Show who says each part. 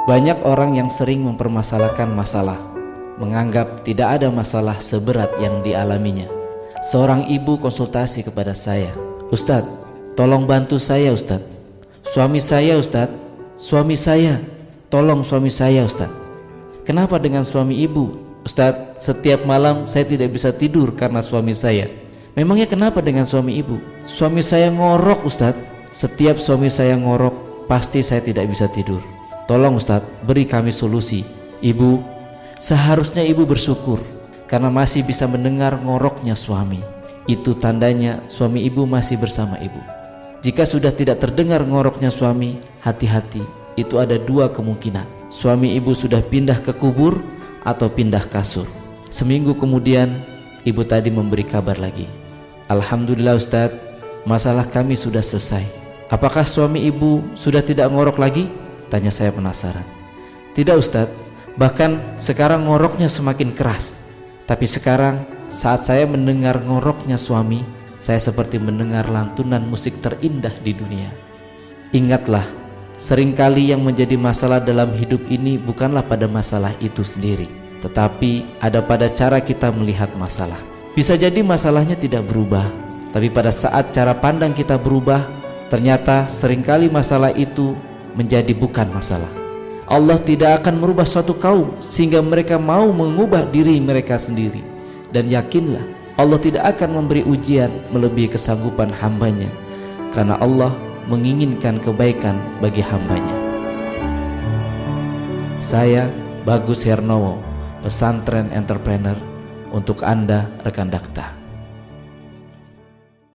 Speaker 1: Banyak orang yang sering mempermasalahkan masalah, menganggap tidak ada masalah seberat yang dialaminya. Seorang ibu konsultasi kepada saya, "Ustadz, tolong bantu saya Ustadz. Suami saya Ustadz, suami saya, tolong suami saya Ustadz." "Kenapa dengan suami ibu?" "Ustadz, setiap malam saya tidak bisa tidur karena suami saya." "Memangnya kenapa dengan suami ibu?" "Suami saya ngorok Ustadz. Setiap suami saya ngorok, pasti saya tidak bisa tidur. Tolong Ustadz, beri kami solusi." "Ibu, seharusnya ibu bersyukur karena masih bisa mendengar ngoroknya suami. Itu tandanya suami ibu masih bersama ibu. Jika sudah tidak terdengar ngoroknya suami, hati-hati, itu ada dua kemungkinan. Suami ibu sudah pindah ke kubur atau pindah kasur." Seminggu kemudian ibu tadi memberi kabar lagi, "Alhamdulillah Ustadz, masalah kami sudah selesai." "Apakah suami ibu sudah tidak ngorok lagi?" tanya saya penasaran. "Tidak Ustadz, bahkan sekarang ngoroknya semakin keras. Tapi sekarang saat saya mendengar ngoroknya suami, saya seperti mendengar lantunan musik terindah di dunia." Ingatlah, seringkali yang menjadi masalah dalam hidup ini bukanlah pada masalah itu sendiri, tetapi ada pada cara kita melihat masalah. Bisa jadi masalahnya tidak berubah, tapi pada saat cara pandang kita berubah, ternyata seringkali masalah itu menjadi bukan masalah. Allah tidak akan merubah suatu kaum sehingga mereka mau mengubah diri mereka sendiri. Dan yakinlah, Allah tidak akan memberi ujian melebihi kesanggupan hambanya, karena Allah menginginkan kebaikan bagi hambanya. Saya Bagus Hernowo, pesantren entrepreneur, untuk Anda rekan Dakta.